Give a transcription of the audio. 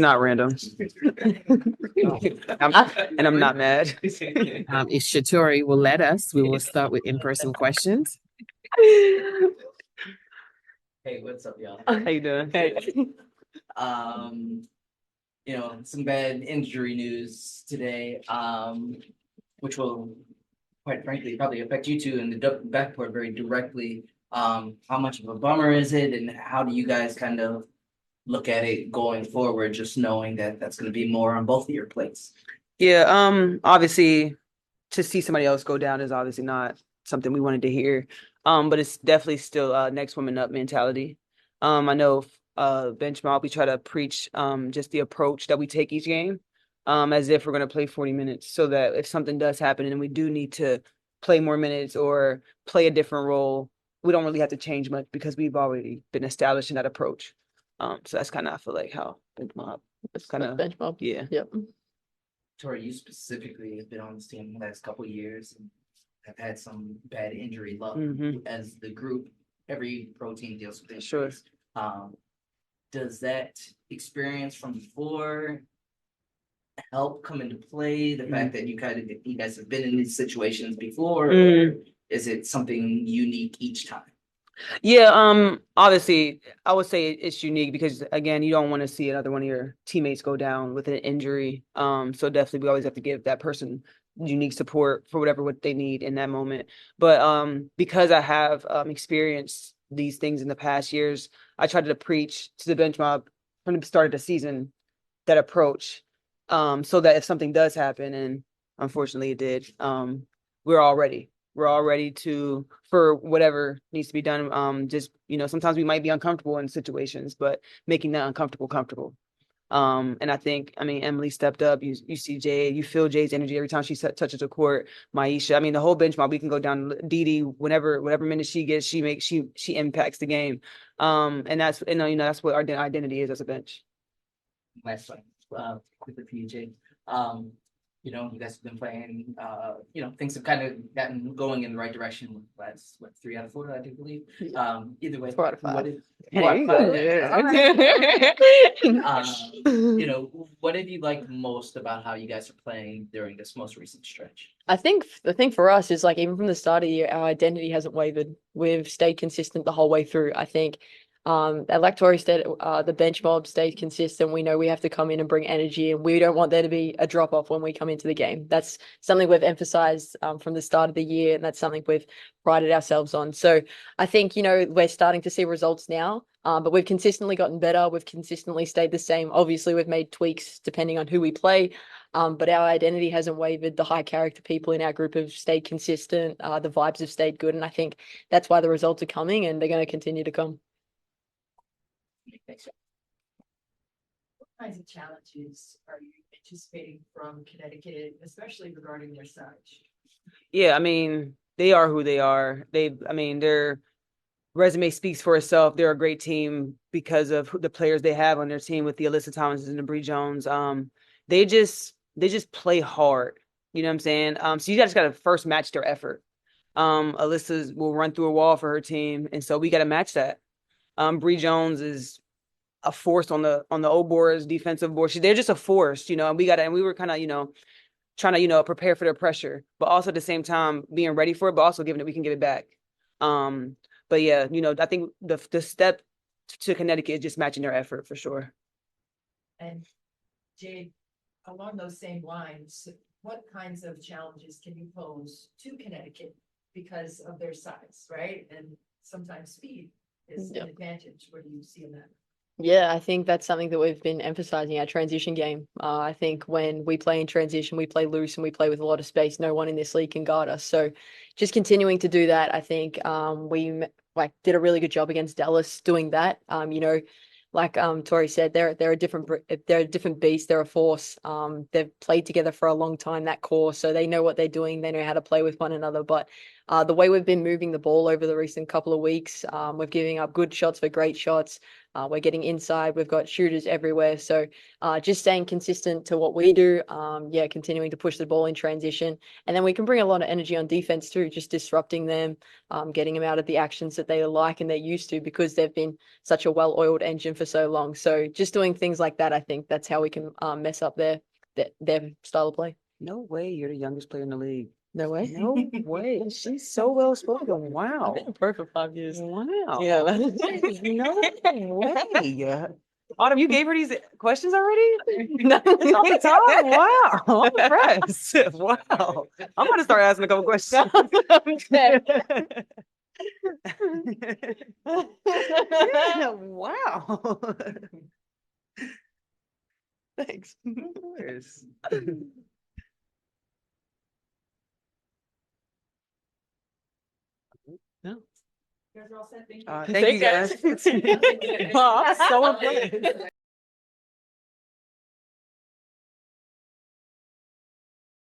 Not random. I'm not mad. If Shatori will let us, we will start with in-person questions. Hey, what's up, y'all? How you doing? Hey. Some bad injury news today, which will, quite frankly, probably affect you two in the backcourt very directly. How much of a bummer is it, and how do you guys kind of look at it going forward, just knowing that that's going to be more on both of your plates? Yeah, obviously to see somebody else go down is obviously not something we wanted to hear. But it's definitely still next woman up mentality. I know bench mob, we try to preach just the approach that we take each game, as if we're gonna play 40 minutes, so that if something does happen and we do need to play more minutes or play a different role, we don't really have to change much because we've already been established in that approach. So that's kind of I feel like how bench mob. It's kind of bench mob. yeah. Yep. Tori, you specifically have been on this team the last couple of years and have had some bad injury luck as the group. Every pro team deals with injuries. Sure. Does that experience from before help come into play? The fact that you guys have been in these situations before, or is it something unique each time? Yeah, obviously I would say it's unique because again, you don't want to see another one of your teammates go down with an injury. So definitely we always have to give that person unique support for what they need in that moment. But because I have experienced these things in the past years, I tried to preach to the bench mob from the start of the season that approach. So that if something does happen, and unfortunately it did, we're all ready. We're all ready for whatever needs to be done. Just, sometimes we might be uncomfortable in situations, but making that uncomfortable comfortable. And I think, Emily stepped up. You see Jade, you feel Jade's energy every time she touches the court. Maisha, the whole bench mob, we can go down. Dee, whatever minute she gets, she impacts the game. And that's what our identity is as a bench. Last one, quickly for you, Jade. You guys have been playing, things have kind of gotten going in the right direction last, 3 out of 4, I do believe. Either way, 4 out of 5. What have you liked most about how you guys are playing during this most recent stretch? I think the thing for us is, like, even from the start of the year, our identity hasn't wavered. We've stayed consistent the whole way through. I think like Tori said, the bench mob stays consistent. We know we have to come in and bring energy, and we don't want there to be a drop off when we come into the game. That's something we've emphasized from the start of the year, and that's something we've prided ourselves on. So I think, we're starting to see results now, but we've consistently gotten better. We've consistently stayed the same. Obviously, we've made tweaks depending on who we play, but our identity hasn't wavered. The high character people in our group have stayed consistent. The vibes have stayed good, and I think that's why the results are coming, and they're going to continue to come. What kinds of challenges are you anticipating from Connecticut, especially regarding their size? Yeah, they are who they are. Their resume speaks for itself. They're a great team because of the players they have on their team with the Alyssa Thomas and the Bree Jones. They just play hard. You know what I'm saying? So you guys got to first match their effort. Alyssa will run through a wall for her team, and so we got to match that. Bree Jones is a force on the O boards, defensive board. They're just a force, and we were kind of, trying to, prepare for their pressure, but also at the same time being ready for it, but also giving that we can give it back. But yeah, I think the step to Connecticut is just matching their effort for sure. And Jade, along those same lines, what kinds of challenges can you pose to Connecticut because of their size, right? And sometimes speed is an advantage. What do you see in that? Yeah, I think that's something that we've been emphasizing, our transition game. I think when we play in transition, we play loose and we play with a lot of space. No one in this league can guard us. So just continuing to do that, I think we did a really good job against Dallas doing that. Like Tori said, they're a different beast. They're a force. They've played together for a long time, that core, so they know what they're doing. They know how to play with one another. But the way we've been moving the ball over the recent couple of weeks, we're giving up good shots for great shots. We're getting inside. We've got shooters everywhere. So just staying consistent to what we do. Yeah, continuing to push the ball in transition. And then we can bring a lot of energy on defense too, just disrupting them, getting them out of the actions that they like and they're used to because they've been such a well-oiled engine for so long. So just doing things like that, I think that's how we can mess up their style of play. No way you're the youngest player in the league. No way. No way. She's so well spoken. Wow. I've been pro for 5 years. Wow. Yeah. No way. Autumn, you gave her these questions already? No. It's all the time. Wow. I'm impressed. Wow. I'm gonna start asking a couple questions. Wow. Thanks. Of course. No. You guys are all set, thank you. Thank you guys. Wow, I'm so impressed.